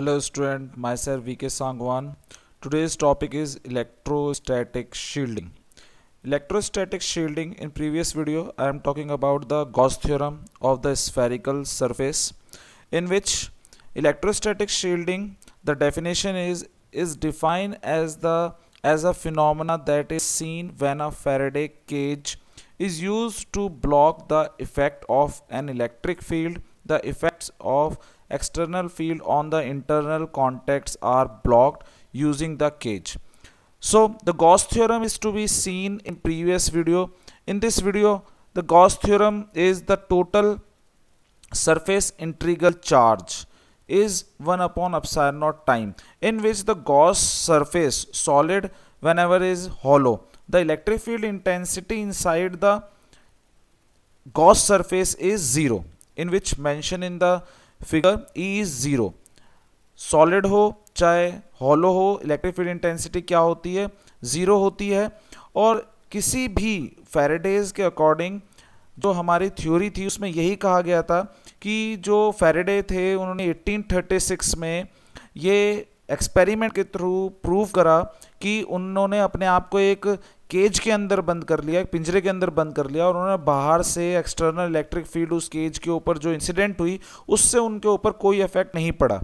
Hello student, myself VK Sangwan. Today's topic is electrostatic shielding. Electrostatic shielding, in previous video I am talking about the Gauss theorem of the spherical surface, in which electrostatic shielding, the definition is defined as a phenomena that is seen when a Faraday cage is used to block the effect of an electric field. The effects of external field on the internal contacts are blocked using the cage. So the Gauss theorem is to be seen in previous video. In this video, the Gauss theorem is the total surface integral charge is 1 upon epsilon naught time, in which the Gauss surface solid whenever is hollow, the electric field intensity inside the Gauss surface is 0, in which mention in the figure E is 0. Solid हो चाहे hollow हो, electric field intensity क्या होती है, zero होती है. और किसी भी फैराडेज के अकॉर्डिंग जो हमारी थ्योरी थी उसमें यही कहा गया था कि जो फैराडे थे उन्होंने 1836 में ये एक्सपेरिमेंट के थ्रू प्रूव करा कि उन्होंने अपने आप को एक केज के अंदर बंद कर लिया, एक पिंजरे के अंदर बंद कर लिया, और उन्होंने बाहर से एक्सटर्नल इलेक्ट्रिक फील्ड उस केज के ऊपर जो इंसिडेंट हुई उससे उनके ऊपर कोई इफेक्ट नहीं पड़ा.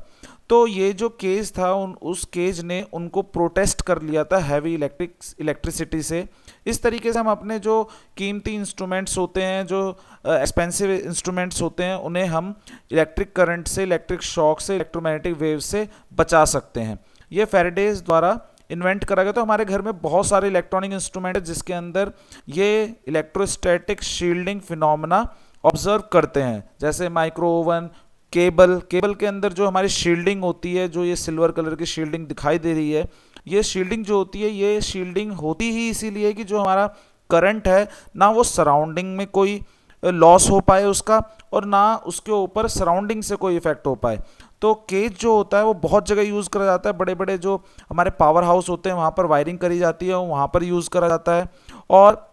तो ये जो केज था उस केज ने उनको प्रोटेस्ट कर लिया था हैवी इलेक्ट्रिसिटी से. इस तरीके से हम अपने जो कीमती इंस्ट्रूमेंट्स होते हैं, जो एक्सपेंसिव इंस्ट्रूमेंट्स होते हैं, उन्हें हम इलेक्ट्रिक करंट से, इलेक्ट्रिक शॉक से, इलेक्ट्रोमैग्नेटिक वेव से बचा सकते हैं. ये फैराडेज द्वारा इन्वेंट करा गया. तो हमारे घर में बहुत सारे इलेक्ट्रॉनिक इंस्ट्रूमेंट है जिसके अंदर ये इलेक्ट्रोस्टैटिक शील्डिंग फिनोमेना ऑब्जर्व करते हैं, जैसे माइक्रो ओवन, केबल के अंदर जो हमारी शील्डिंग होती है, जो ये सिल्वर कलर की शील्डिंग दिखाई दे रही है, ये शील्डिंग जो होती है, ये शील्डिंग होती ही इसीलिए कि जो हमारा करंट है ना वो सराउंडिंग में कोई लॉस हो पाए उसका, और ना उसके ऊपर सराउंडिंग से कोई इफेक्ट हो पाए. तो केज जो होता है वो बहुत जगह यूज़ करा जाता है. बड़े बड़े जो हमारे पावर हाउस होते हैं वहाँ पर वायरिंग करी जाती है, वहाँ पर यूज़ करा जाता है. और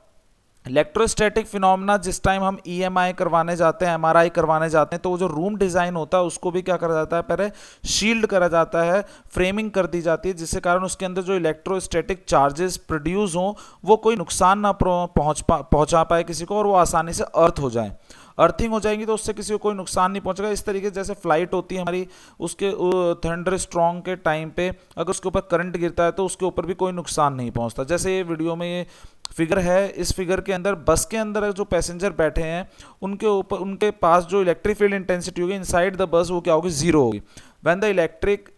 इलेक्ट्रोस्टैटिक फिनोमेना जिस टाइम हम EMI करवाने जाते हैं, MRI करवाने जाते हैं, तो वो जो रूम डिज़ाइन होता है उसको भी क्या करा जाता है, पहले शील्ड करा जाता है, फ्रेमिंग कर दी जाती है, जिसके कारण उसके अंदर जो इलेक्ट्रोस्टैटिक चार्जेस प्रोड्यूस हों वो कोई नुकसान ना पहुंचा पाए किसी को, और वो आसानी से अर्थ हो जाए. अर्थिंग हो जाएंगी तो उससे किसी को कोई नुकसान नहीं पहुंचेगा. इस तरीके से जैसे फ्लाइट होती है हमारी, उसके थंडर स्ट्रॉन्ग के टाइम पे अगर उसके ऊपर करंट गिरता है तो उसके ऊपर भी कोई नुकसान नहीं पहुंचता. जैसे ये वीडियो में ये फिगर है, इस फिगर के अंदर बस के अंदर जो पैसेंजर बैठे हैं उनके ऊपर, उनके पास जो इलेक्ट्रिक फील्ड इंटेंसिटी होगी इनसाइड द बस, वो क्या होगी, जीरो होगी. When the electric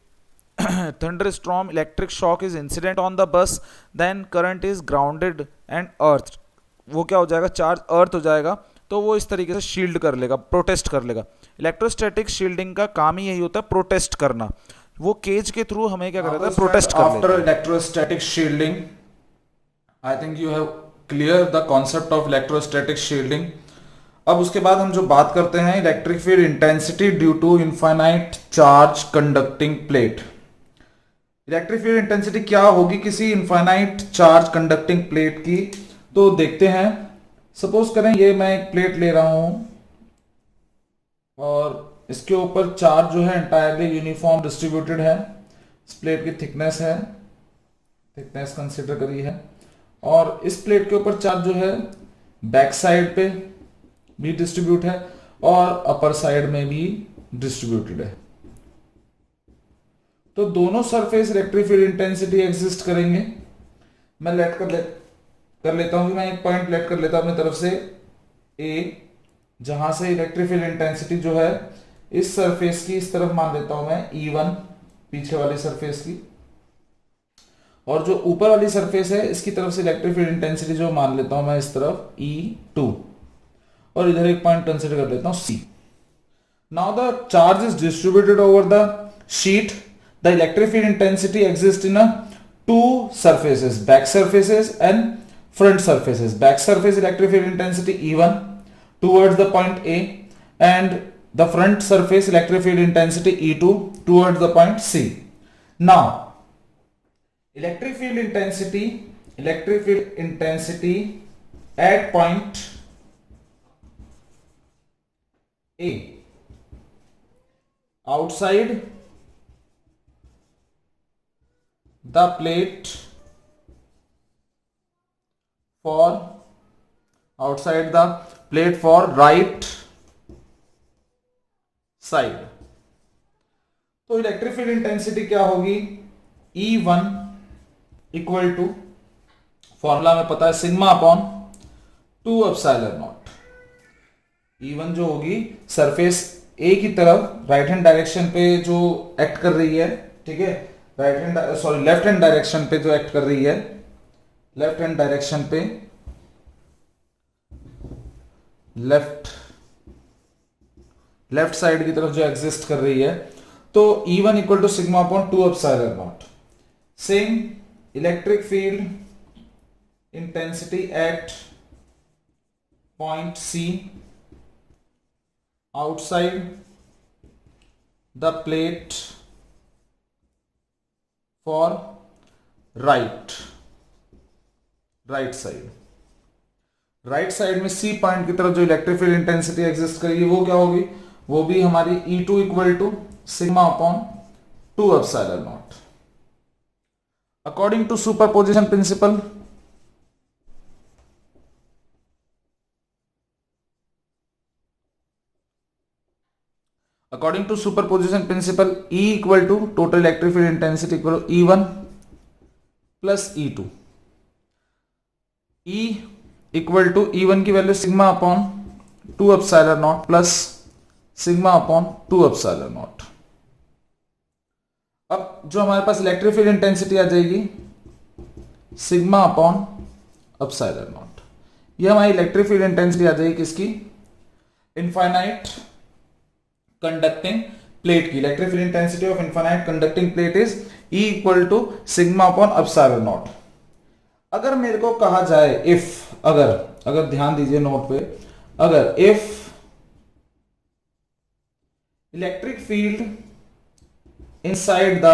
thunderstorm electric shock is incident on the bus, then current is grounded and earth. वो क्या हो जाएगा, चार्ज अर्थ हो जाएगा, तो वो इस तरीके से शील्ड कर लेगा, प्रोटेस्ट कर लेगा. इलेक्ट्रोस्टैटिक शील्डिंग का काम ही यही होता है, प्रोटेस्ट करना. वो केज के थ्रू हमें क्या करता है, प्रोटेस्ट कर लेता है. After electrostatic shielding, I think you have clear the concept of electrostatic shielding. अब उसके बाद हम जो बात करते हैं electric field intensity due to infinite charge conducting plate. Electric field intensity क्या होगी किसी इनफाइनाइट चार्ज कंडक्टिंग प्लेट की, तो देखते हैं. सपोज करें ये मैं एक प्लेट ले रहा हूं और इसके ऊपर चार्ज जो है एंटायरली यूनिफॉर्म डिस्ट्रीब्यूटेड है. इस प्लेट की थिकनेस है, थिकनेस कंसिडर करी है, और इस प्लेट के ऊपर चार्ज जो है बैक साइड पे भी डिस्ट्रीब्यूट है और अपर साइड में भी डिस्ट्रीब्यूटेड है. तो दोनों surface electric field intensity exist करेंगे. मैं लेट कर लेता हूं कि मैं एक पॉइंट लेट कर लेता हूं अपनी तरफ से A, जहां से इलेक्ट्रिक फील्ड इंटेंसिटी जो है इस सरफेस की इस तरफ मान लेता हूं मैं E1, पीछे वाली सरफेस की, और जो ऊपर वाली सरफेस है इसकी तरफ से इलेक्ट्रिक फील्ड इंटेंसिटी जो मान लेता हूं मैं इस तरफ E2, और इधर एक पॉइंट कंसीडर कर लेता हूं C. Now the charge is distributed over the sheet. The electric field intensity exist in two surfaces, back surfaces and front surfaces. Back surface electric field intensity E1 towards the point A, and the front surface electric field intensity E2 towards the point C. Now electric field intensity at point A outside the plate for outside the plate for right side. तो electric field intensity क्या होगी, E1 equal to, formula में पता है, sigma upon 2 epsilon not. E1 जो होगी surface A की तरफ राइट हैंड डायरेक्शन पे जो एक्ट कर रही है, ठीक है, लेफ्ट हैंड डायरेक्शन पे जो एक्ट कर रही है, लेफ्ट हैंड डायरेक्शन पे, लेफ्ट साइड की तरफ जो एग्जिस्ट कर रही है, तो E1 equal to sigma upon 2 epsilon naught. Same electric field intensity at point C outside the plate for right side में C पॉइंट की तरफ जो इलेक्ट्रिक फील्ड इंटेंसिटी एग्जिस्ट करेगी वो क्या होगी, वो भी हमारी E2 equal to sigma upon 2 epsilon naught. According to superposition principle, according to superposition principle, E equal to total electric field intensity equal to E1 plus E2। E equal to E1 की value sigma upon 2 epsilon naught plus sigma upon 2 epsilon naught. अब जो हमारे पास electric field intensity आ जाएगी sigma upon epsilon not. ये हमारी electric field intensity आ जाएगी किसकी, इनफाइनाइट कंडक्टिंग प्लेट की। Electric field intensity of infinite conducting plate is E equal to sigma upon epsilon naught. अगर मेरे को कहा जाए इफ, अगर ध्यान दीजिए नोट पे, अगर if electric field inside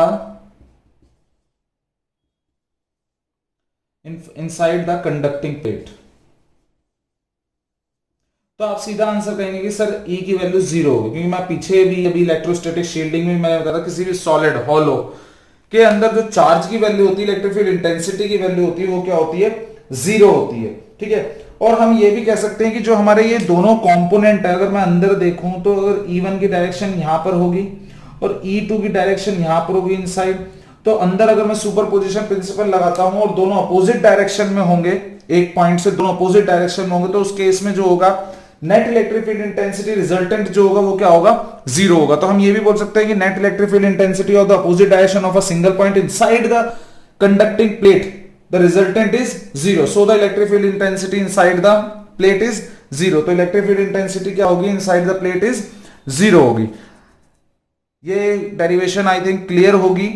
the conducting plate, तो आप सीधा आंसर कहेंगे कि सर E की वैल्यू 0 होगी, क्योंकि मैं पीछे भी अभी इलेक्ट्रोस्टैटिक शील्डिंग में मैंने बताया किसी भी सॉलिड हॉलो के अंदर जो चार्ज की वैल्यू होती है, इलेक्ट्रिक फील्ड इंटेंसिटी की वैल्यू होती है, वो क्या होती है, 0 होती है, ठीक है। और हम ये भी कह सकते हैं कि जो हमारे ये दोनों कंपोनेंट है, अगर मैं अंदर देखूं तो अगर E1 की डायरेक्शन यहां पर होगी और E2 की डायरेक्शन यहां पर होगी इनसाइड, तो अंदर अगर मैं सुपरपोजिशन प्रिंसिपल लगाता हूं और दोनों अपोजिट डायरेक्शन में होंगे, एक पॉइंट से दोनों अपोजिट डायरेक्शन में होंगे, तो उस केस में जो होगा net electric field intensity resultant जो होगा वो क्या होगा, 0 होगा। तो हम ये भी बोल सकते हैं कि net electric field intensity of the opposite direction of a single point inside the conducting plate, the resultant is 0, so the electric field intensity inside the plate is 0। तो इलेक्ट्रिक फील्ड इंटेंसिटी क्या होगी, inside the plate is 0 होगी। ये derivation I think clear होगी,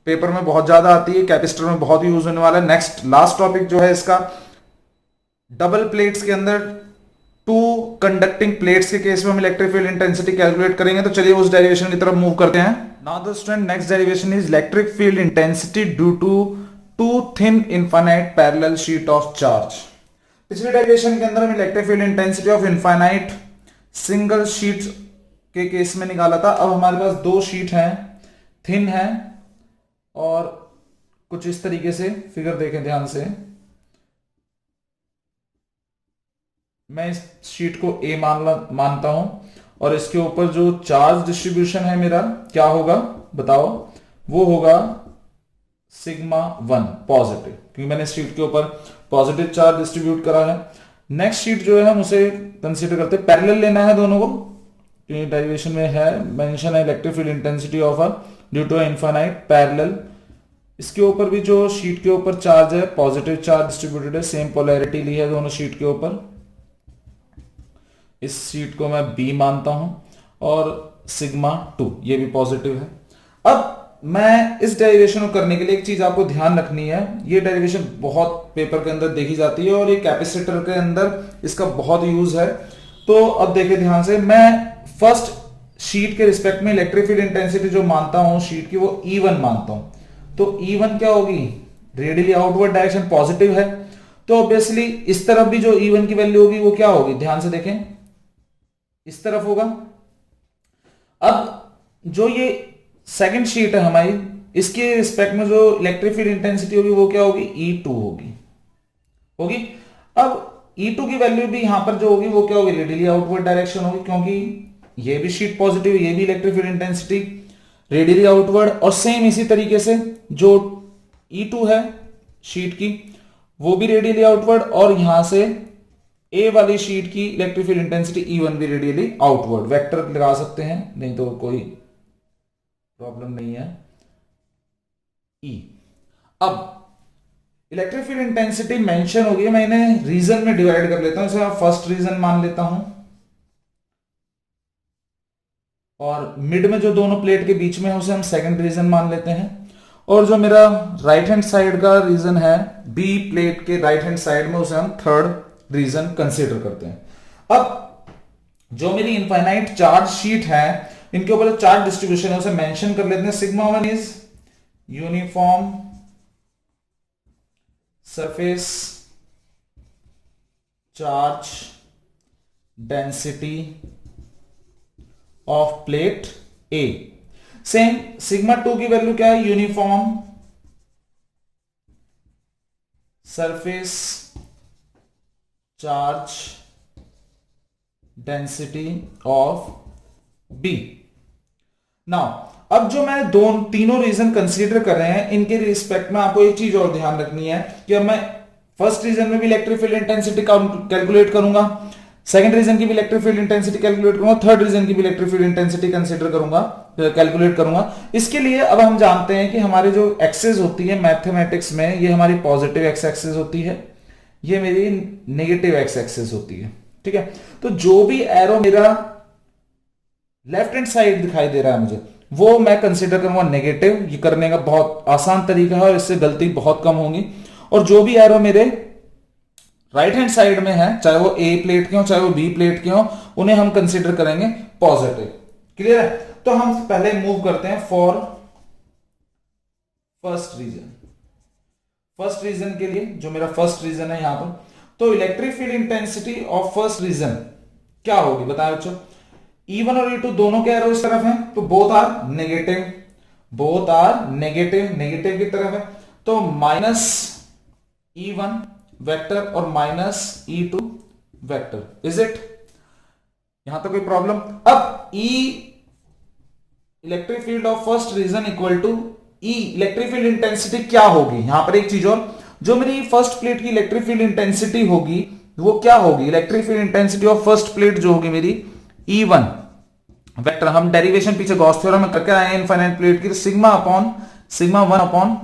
paper में बहुत ज्यादा आती है, कैपेसिटर में बहुत यूज होने वाला है। नेक्स्ट लास्ट टॉपिक जो है इसका, डबल प्लेट्स के अंदर 2 कंडक्टिंग प्लेट्स के केस में हम इलेक्ट्रिक फील्ड इंटेंसिटी कैलकुलेट करेंगे। तो चलिए उस डेरिवेशन की तरफ मूव करते हैं। Now the student, next derivation is electric field intensity due to 2 thin infinite parallel sheet of charge. पिछले डेरिवेशन के अंदर हम electric field intensity of infinite single sheet के केस में निकाला था। अब हमारे पास 2 शीट हैं, थिन है, और कुछ इस तरीके से फिगर देखें ध्यान से, मैं इस शीट को A मानता हूं और इसके ऊपर जो चार्ज डिस्ट्रीब्यूशन है मेरा क्या होगा बताओ, वो होगा सिग्मा 1 पॉजिटिव, क्योंकि मैंने इस शीट के ऊपर पॉजिटिव चार्ज डिस्ट्रीब्यूट करा है। नेक्स्ट शीट जो है हम उसे कंसीडर करते हैं पैरेलल लेना है दोनों को, क्योंकि डेरिवेशन में है मेंशन है electric field intensity of a due to infinite parallel. इसके ऊपर भी जो शीट के ऊपर चार्ज है पॉजिटिव चार्ज डिस्ट्रीब्यूटेड है, सेम पोलैरिटी ली है दोनों शीट के ऊपर। इस शीट को मैं B मानता हूं और सिग्मा 2 ये भी पॉजिटिव है। अब मैं इस डेरिवेशन को करने के लिए एक चीज आपको ध्यान रखनी है, ये डेरिवेशन बहुत पेपर के अंदर देखी जाती है और ये कैपेसिटर के अंदर इसका बहुत यूज है। तो अब देखिए ध्यान से, मैं फर्स्ट शीट के रिस्पेक्ट में इलेक्ट्रिक फील्ड इंटेंसिटी जो मानता हूं शीट की वो E1 मानता हूं। तो E1 क्या होगी, रेडियली आउटवर्ड डायरेक्शन पॉजिटिव है, तो ऑब्वियसली इस तरफ भी जो E1 की वैल्यू होगी वो क्या होगी, ध्यान से देखें, इस तरफ होगा। अब जो ये सेकंड शीट है हमारी इसके रिस्पेक्ट में जो इलेक्ट्रिक फील्ड इंटेंसिटी होगी वो क्या होगी, E2 होगी। अब E2 की वैल्यू भी यहां पर जो होगी वो क्या होगी, रेडियली आउटवर्ड डायरेक्शन होगी, क्योंकि ये भी शीट पॉजिटिव, ये भी electric field intensity radially outward. और सेम इसी तरीके से जो E2 है शीट की वो भी रेडियली आउटवर्ड, और यहां से ए वाली शीट की इलेक्ट्रिक फील्ड इंटेंसिटी E1 भी रेडियली आउटवर्ड। वेक्टर लगा सकते हैं, नहीं तो कोई प्रॉब्लम नहीं है। E अब इलेक्ट्रिक फील्ड इंटेंसिटी मेंशन हो गई, मैं इन्हें रीजन में डिवाइड कर लेता हूं। इसे मैं फर्स्ट रीजन मान लेता हूं, और मिड में जो दोनों प्लेट के बीच में है उसे हम सेकंड रीजन मान लेते हैं, और जो मेरा राइट हैंड साइड का रीजन है बी प्लेट के राइट हैंड साइड में, उसे हम थर्ड रीजन कंसीडर करते हैं। अब जो मेरी इनफाइनाइट चार्ज शीट है, इनके ऊपर जो चार्ज डिस्ट्रीब्यूशन है उसे मेंशन कर लेते हैं। Sigma 1 is uniform surface charge density of plate A. Same sigma 2 की वैल्यू क्या है, uniform surface charge density of B. Now अब जो मैं तीनों रीजन कंसीडर कर रहे हैं, इनके रिस्पेक्ट में आपको एक चीज और ध्यान रखनी है कि अब मैं फर्स्ट रीजन में भी इलेक्ट्रिक फील्ड इंटेंसिटी कैलकुलेट करूंगा, सेकंड रीजन की भी इलेक्ट्रिक फील्ड इंटेंसिटी कैलकुलेट करूंगा, थर्ड रीजन की भी इलेक्ट्रिक फील्ड इंटेंसिटी कंसीडर करूंगा, कैलकुलेट करूंगा। इसके लिए अब हम जानते हैं कि हमारी जो एक्सेस होती है मैथमेटिक्स में, ये हमारी पॉजिटिव एक्स एक्सेस होती है, ये मेरी नेगेटिव एक्स एक्सेस होती है। ठीक है, तो जो भी एरो मेरा लेफ्ट हैंड साइड दिखाई दे रहा है मुझे, वो मैं कंसीडर करूंगा नेगेटिव। ये करने का बहुत आसान तरीका है और इससे गलती बहुत कम होंगी। और जो भी एरो मेरे राइट हैंड साइड में है, चाहे वो ए प्लेट के हो चाहे वो बी प्लेट के हो, उन्हें हम कंसीडर करेंगे पॉजिटिव। क्लियर है? तो हम पहले मूव करते हैं for first region. First region के लिए जो मेरा फर्स्ट रीजन है यहां पर, तो electric field intensity of first region क्या होगी बताएं बच्चों। E1 और E2 दोनों के एरो इस तरफ हैं, तो both are negative, both are negative, negative की तरफ है, तो माइनस E1 वेक्टर और minus E2 vector. Is it? यहां तो कोई प्रॉब्लम? अब E electric field of first region equal to E electric field intensity क्या होगी। यहां पर एक चीज और, जो मेरी फर्स्ट प्लेट की इलेक्ट्रिक फील्ड इंटेंसिटी होगी वो क्या होगी, electric field intensity of first plate जो होगी मेरी E1 वेक्टर, हम डेरिवेशन पीछे गॉस थ्योरम में करके आए हैं इनफाइनाइट प्लेट की, तो sigma 1 upon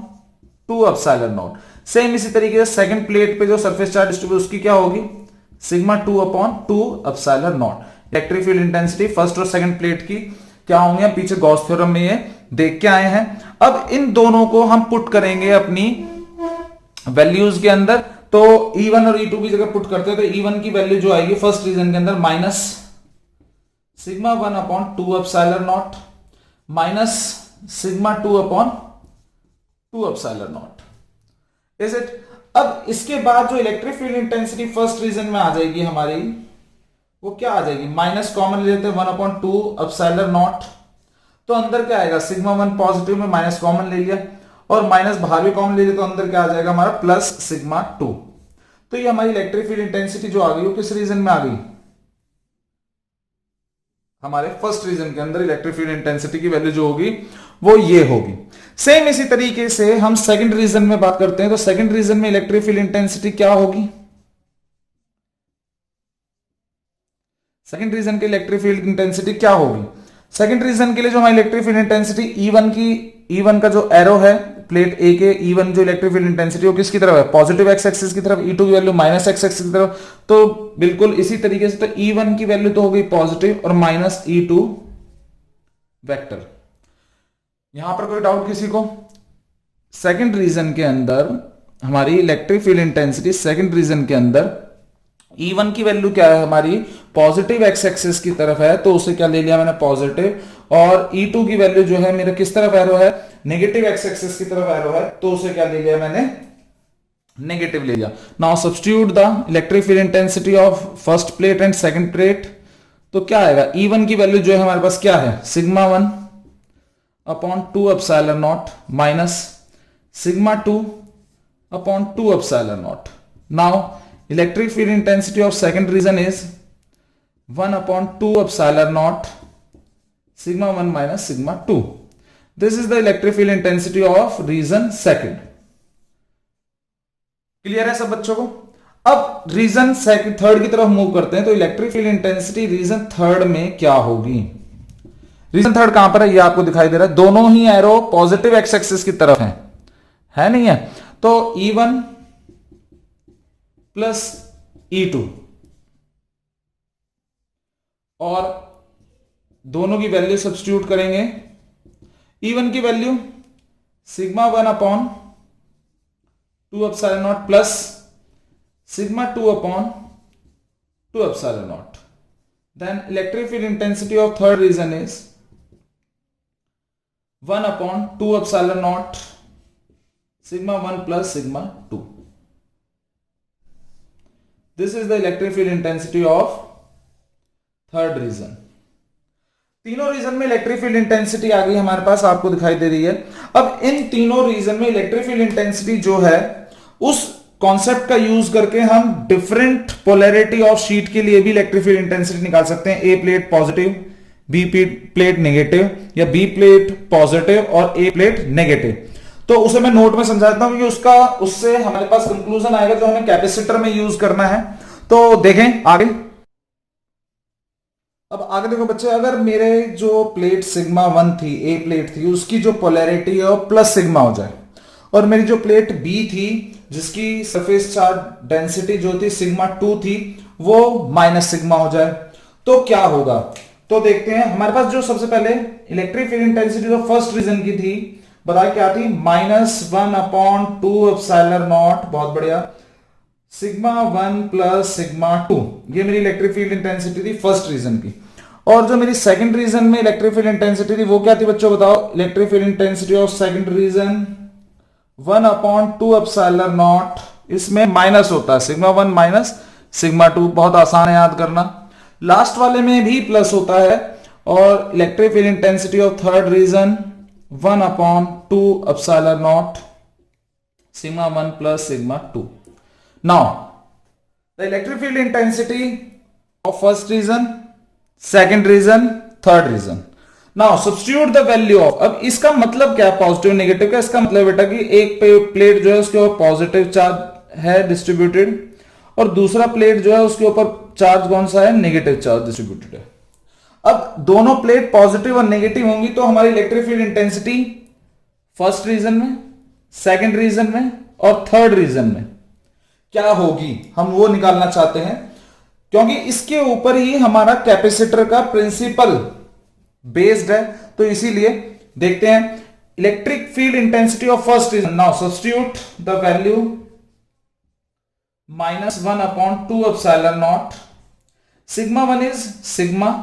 2 epsilon naught. Same इसी तरीके से सेकंड प्लेट पे जो सरफेस चार्ज डिस्ट्रीब्यूशन उसकी क्या होगी, sigma 2 upon 2 epsilon not. Electric field intensity first और सेकंड प्लेट की क्या होंगे, हम पीछे गॉस थ्योरम में ये देख के आए हैं। अब इन दोनों को हम पुट करेंगे अपनी वैल्यूज के अंदर, तो E1 और E2 की जगह पुट करते हैं, तो E1 की वैल्यू जो आएगी फर्स्ट रीजन के अंदर minus sigma 1 upon 2 epsilon naught minus sigma 2 upon 2 epsilon naught. Is it? अब इसके बाद जो electric field intensity first region में आ जाएगी हमारी, वो क्या आ जाएगी, माइनस कॉमन ले लेते हैं 1 अपॉन 2 एप्सिलॉन नॉट, तो अंदर क्या आएगा, सिग्मा 1 पॉजिटिव में माइनस कॉमन ले लिया और माइनस बाहर भी कॉमन ले लिया, तो अंदर क्या आ जाएगा हमारा प्लस सिग्मा 2। तो ये हमारी इलेक्ट्रिक फील्ड इंटेंसिटी जो आ गई वो किस रीजन में आ गई, हमारे फर्स्ट रीजन के अंदर इलेक्ट्रिक फील्ड इंटेंसिटी की वैल्यू जो होगी वो ये होगी। सेम इसी तरीके से हम सेकंड रीजन में बात करते हैं, तो सेकंड रीजन में इलेक्ट्रिक फील्ड इंटेंसिटी क्या होगी, सेकंड रीजन की इलेक्ट्रिक फील्ड इंटेंसिटी क्या होगी। सेकंड रीजन के लिए जो हमारी इलेक्ट्रिक फील्ड इंटेंसिटी E1 का जो एरो है प्लेट ए के, E1 जो इलेक्ट्रिक फील्ड इंटेंसिटी वो किसकी तरफ है, पॉजिटिव एक्स एक्सिस की तरफ, E2 की वैल्यू माइनस एक्स एक्सिस की तरफ, तो बिल्कुल इसी तरीके से, तो E1 की वैल्यू तो हो गई पॉजिटिव और माइनस E2 वेक्टर। यहां पर कोई डाउट किसी को? सेकंड रीजन के अंदर हमारी electric field intensity second region के अंदर E1 की वैल्यू क्या है हमारी, पॉजिटिव एक्स एक्सिस की तरफ है, तो उसे क्या ले लिया मैंने पॉजिटिव, और E2 की वैल्यू जो है मेरे किस तरफ एरो है, नेगेटिव एक्स एक्सिस की तरफ एरो है, तो उसे क्या ले लिया मैंने, नेगेटिव ले लिया। Now substitute the electric field intensity of first plate and second plate, तो क्या आएगा, E1 की वैल्यू जो है हमारे पास क्या है, sigma 1 upon 2 epsilon naught minus sigma 2 upon 2 epsilon naught. Now electric field intensity of second region is 1 upon 2 epsilon naught sigma 1 minus sigma 2. This is the electric field intensity of region second. Clear है सब बच्चों को? अब reason third की तरफ move करते हैं तो electric field intensity region third में क्या होगी? रीजन थर्ड कहां पर है ये आपको दिखाई दे रहा है. दोनों ही एरो पॉजिटिव एक्स एक्सिस की तरफ है नहीं है? तो E1 प्लस E2 और दोनों की वैल्यू सब्स्टिट्यूट करेंगे. E1 की value sigma 1 upon 2 epsilon naught plus sigma 2 upon 2 epsilon naught. Then electric field intensity of third region is 1 upon 2 epsilon naught sigma 1 plus sigma 2. This is the electric field intensity of third reason. तीनों reason में electric field intensity आ गई हमारे पास, आपको दिखाई दे रही है. अब इन तीनों रीजन में इलेक्ट्रिक फील्ड इंटेंसिटी जो है उस कॉन्सेप्ट का यूज करके हम डिफरेंट पोलैरिटी ऑफ शीट के लिए भी इलेक्ट्रिक फील्ड इंटेंसिटी निकाल सकते हैं. A plate positive, B plate negative, या बी प्लेट पॉजिटिव और ए प्लेट नेगेटिव. तो उसे मैं नोट में समझा देता हूं कि उससे हमारे पास कंक्लूजन आएगा जो हमें कैपेसिटर में यूज करना है. तो देखें आगे. अब आगे देखो बच्चे, अगर मेरे जो प्लेट सिग्मा 1 थी, ए प्लेट थी, उसकी जो पोलैरिटी है वो प्लस सिग्मा हो जाए, और मेरी जो प्लेट बी थी जिसकी सरफेस चार्ज डेंसिटी जो थी सिग्मा 2 थी वो माइनस सिग्मा हो जाए, तो क्या होगा? तो देखते हैं. हमारे पास जो सबसे पहले इलेक्ट्रिक फील्ड इंटेंसिटी जो फर्स्ट रीजन की थी बताइए क्या थी? -1 अपॉन 2 एप्सिलॉन नॉट. बहुत बढ़िया. सिग्मा 1 प्लस सिग्मा 2, ये मेरी इलेक्ट्रिक फील्ड इंटेंसिटी थी फर्स्ट रीजन की. और जो मेरी सेकंड रीजन में इलेक्ट्रिक फील्ड इंटेंसिटी थी वो क्या थी बच्चों बताओ? Electric field intensity of second region 1 upon 2 epsilon naught. इसमें माइनस होता है, सिग्मा 1 माइनस सिग्मा 2. बहुत आसान है याद करना. लास्ट वाले में भी प्लस होता है. और electric field intensity of third region 1 upon 2 epsilon naught sigma 1 plus sigma 2. Now, the electric field intensity of first reason, second reason, third reason. Now, substitute the value of. अब इसका मतलब क्या है पॉजिटिव नेगेटिव का? इसका मतलब बेटा कि एक प्लेट जो है उसके ऊपर पॉजिटिव चार्ज है डिस्ट्रीब्यूटेड, और दूसरा प्लेट जो है उसके ऊपर चार्ज कौन सा है? नेगेटिव चार्ज डिस्ट्रीब्यूटेड है. अब दोनों प्लेट पॉजिटिव और नेगेटिव होंगी तो हमारी electric field intensity first region में, सेकंड रीजन में और थर्ड रीजन में क्या होगी, हम वो निकालना चाहते हैं. क्योंकि इसके ऊपर ही हमारा कैपेसिटर का प्रिंसिपल बेस्ड है, तो इसीलिए देखते हैं electric field intensity of first region. Now substitute the value -1 upon 2 epsilon naught. Sigma 1 is sigma,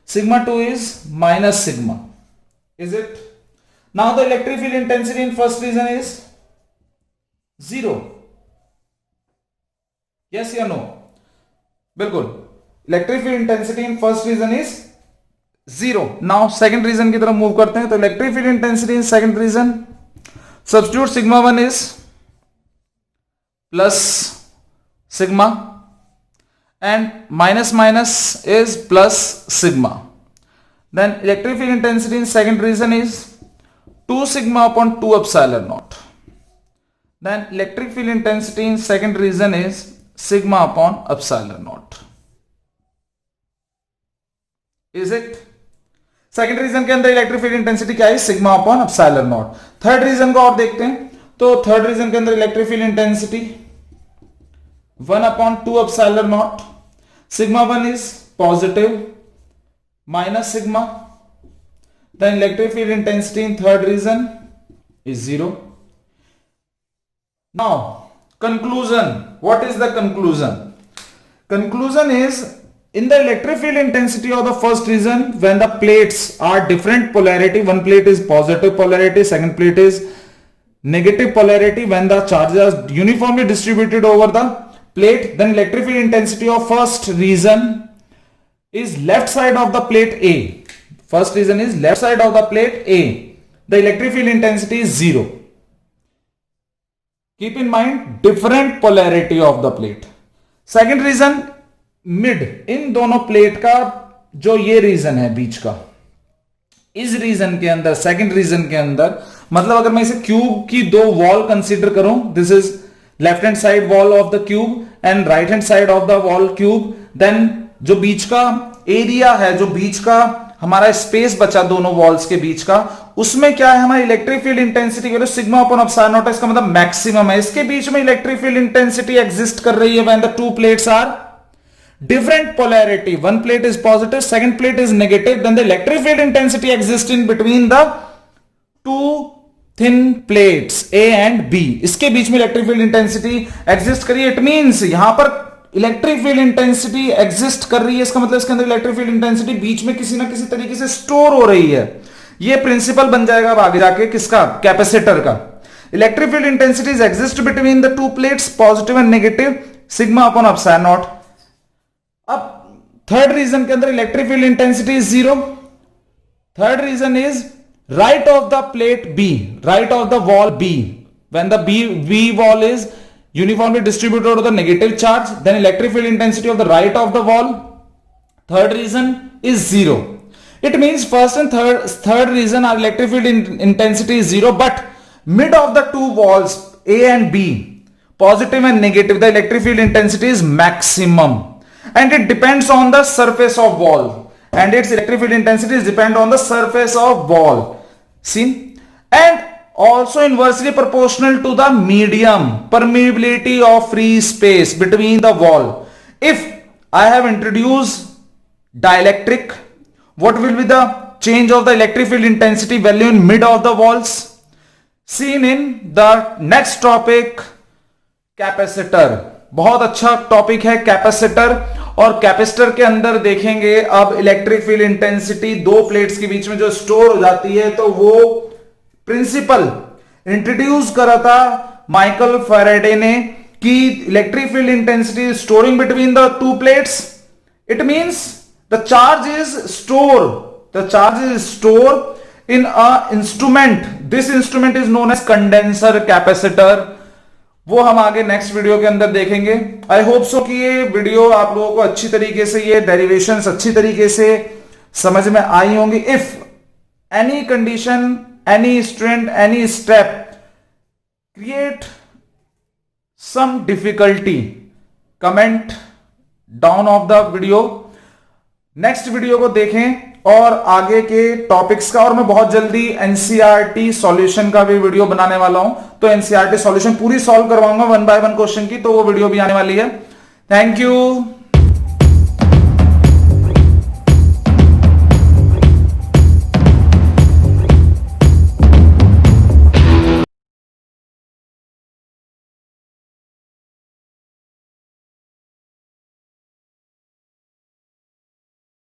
sigma 2 is minus sigma. Is it? Now the electric field intensity in first reason is 0. Yes या no? बिल्कुल. Electric field intensity in first reason is 0. Now second reason की तरफ move करते हैं. तो electric field intensity in second reason, substitute sigma 1 is plus sigma, and minus minus is plus sigma. Then electric field intensity in second reason is 2 sigma upon 2 epsilon naught. Then electric field intensity in second reason is sigma upon epsilon naught. Is it? Second region के अंदर electric field intensity क्या है? Sigma upon epsilon naught. Third region को और देखते हैं. तो third region के अंदर electric field intensity 1 upon 2 epsilon naught. Sigma 1 is positive minus sigma. Then electric field intensity in third reason is 0. Now, conclusion. What is the conclusion? Conclusion is, in the electric field intensity of the first reason, when the plates are different polarity, one plate is positive polarity, second plate is negative polarity, when the charges are uniformly distributed over the plate, then electric field intensity of first reason is left side of the plate A. First reason is left side of the plate A. the electric field intensity is 0. Keep in mind different polarity of the plate. Second reason, mid, इन दोनों plate का जो ये reason है बीच का, इस reason के अंदर, second region के अंदर, मतलब अगर मैं इसे क्यूब की दो वॉल कंसीडर करूं, this is left hand side wall of the cube and right hand side of the wall cube, then जो बीच का एरिया है, जो बीच का हमारा स्पेस बचा दोनों वॉल्स के बीच का, उसमें क्या है, हमारी इलेक्ट्रिक फील्ड इंटेंसिटी की value sigma upon epsilon not, इसका मतलब मैक्सिमम है। इसके बीच में इलेक्ट्रिक फील्ड इंटेंसिटी एग्जिस्ट कर रही है when the two plates are different polarity. One plate is positive, second plate is negative, then the electric field intensity exists in between the two thin plates A and B. इसके बीच में electric field intensity exist कर रही है। It means यहां पर electric field intensity exist कर रही है, इसका मतलब इसके अंदर इलेक्ट्रिक फील्ड इंटेंसिटी बीच में किसी ना किसी तरीके से स्टोर हो रही है। ये प्रिंसिपल बन जाएगा अब आगे जाके किसका, कैपेसिटर का। Electric field intensities exist between the two plates, positive and negative, sigma upon epsilon naught. अब थर्ड रीजन के अंदर electric field intensity is 0। Third region is right of the plate B, right of the wall B, when the B wall is uniformly distributed to the negative charge, then electric field intensity of the right of the wall, third reason, is 0. It means first and third reason our electric field intensity is 0, but mid of the two walls A and B, positive and negative, the electric field intensity is maximum. And it depends on the surface of wall, and its electric field intensities depend on the surface of wall. See, and also inversely proportional to the medium permeability of free space between the wall. If I have introduced dielectric, what will be the change of the electric field intensity value in mid of the walls? Seen in the next topic, capacitor. बहुत अच्छा topic है capacitor, और capacitor के अंदर देखेंगे अब electric field intensity दो plates के बीच में जो स्टोर हो जाती है, तो वो प्रिंसिपल इंट्रोड्यूस करा था माइकल फैराडे ने कि electric field intensity storing between the two plates. It means the charge is store in a instrument, this instrument is known as condenser capacitor. वो हम आगे नेक्स्ट वीडियो के अंदर देखेंगे। आई होप सो कि ये वीडियो आप लोगों को अच्छी तरीके से, ये डेरिवेशंस अच्छी तरीके से समझ में आई होंगी। If any condition, any student, any step create some difficulty, comment down of the video. Next video को देखें और आगे के टॉपिक्स का, और मैं बहुत जल्दी एनसीईआरटी सॉल्यूशन का भी वीडियो बनाने वाला हूं, तो एनसीईआरटी सॉल्यूशन पूरी सॉल्व करवाऊंगा 1 by 1 क्वेश्चन की, तो वो वीडियो भी आने वाली है। Thank you.